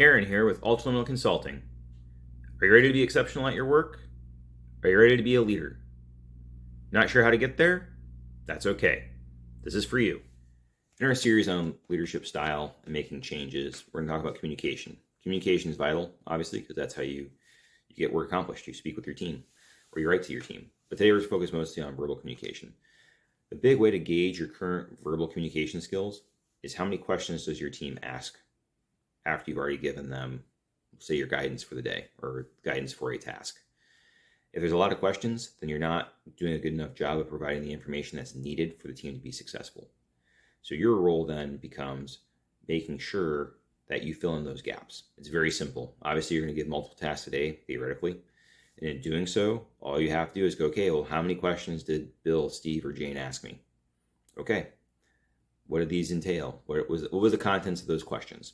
Aaron here with Ultraliminal Consulting. Are you ready to be exceptional at your work? Are you ready to be a leader? Not sure how to get there? That's okay. This is for you. In our series on leadership style and making changes, we're going to talk about communication. Communication is vital, obviously, because that's how you get work accomplished. You speak with your team, or you write to your team. But today we're focused mostly on verbal communication. The big way to gauge your current verbal communication skills is how many questions does your team ask after you've already given them, say, your guidance for the day or guidance for a task. If there's a lot of questions, then you're not doing a good enough job of providing the information that's needed for the team to be successful. So your role then becomes making sure that you fill in those gaps. It's very simple. Obviously, you're going to give multiple tasks a day, theoretically. And in doing so, all you have to do is go, okay, well, how many questions did Bill, Steve, or Jane ask me? Okay, what did these entail? What was the contents of those questions?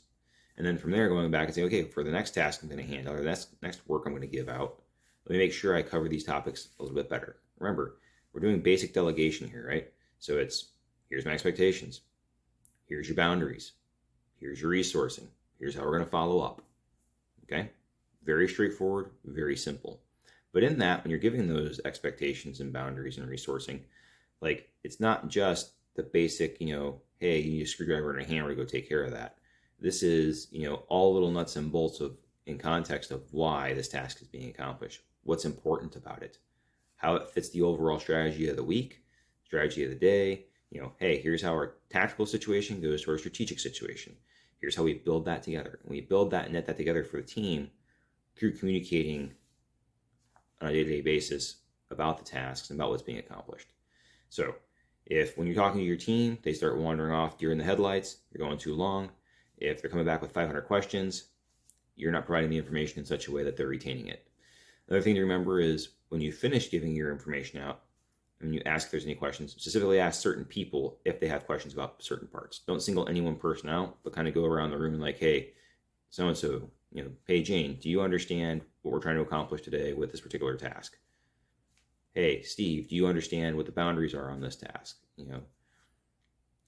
And then from there, going back and saying, okay, for the next task I'm going to handle, or next work I'm going to give out, let me make sure I cover these topics a little bit better. Remember, we're doing basic delegation here, right? So it's, here's my expectations. Here's your boundaries. Here's your resourcing. Here's how we're going to follow up. Okay? Very straightforward, very simple. But in that, when you're giving those expectations and boundaries and resourcing, like, it's not just the basic, hey, you need a screwdriver and a hammer to go take care of that. This is, all little nuts and bolts in context of why this task is being accomplished, what's important about it, how it fits the overall strategy of the week, strategy of the day. Hey, here's how our tactical situation goes to our strategic situation. Here's how we build that together. And we build that and net that together for the team through communicating on a day-to-day basis about the tasks and about what's being accomplished. So if when you're talking to your team, they start wandering off during the headlights, you're going too long. If they're coming back with 500 questions, you're not providing the information in such a way that they're retaining it. Another thing to remember is when you finish giving your information out, and you ask if there's any questions, specifically ask certain people if they have questions about certain parts. Don't single any one person out, but kind of go around the room and like, hey, so-and-so, hey, Jane, do you understand what we're trying to accomplish today with this particular task? Hey, Steve, do you understand what the boundaries are on this task?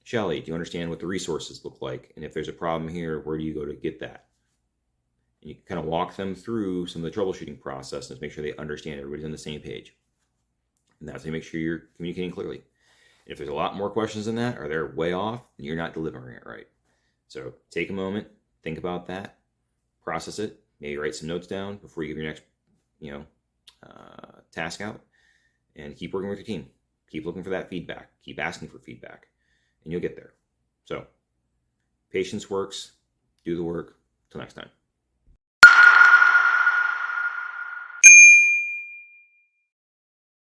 Shelly, do you understand what the resources look like? And if there's a problem here, where do you go to get that? And you kind of walk them through some of the troubleshooting process and make sure they understand everybody's on the same page. And that's how you make sure you're communicating clearly. And if there's a lot more questions than that, or they're way off, then you're not delivering it right. So take a moment, think about that, process it, maybe write some notes down before you give your next, task out, and keep working with your team. Keep looking for that feedback. Keep asking for feedback, and you'll get there. So patience works. Do the work. Till next time.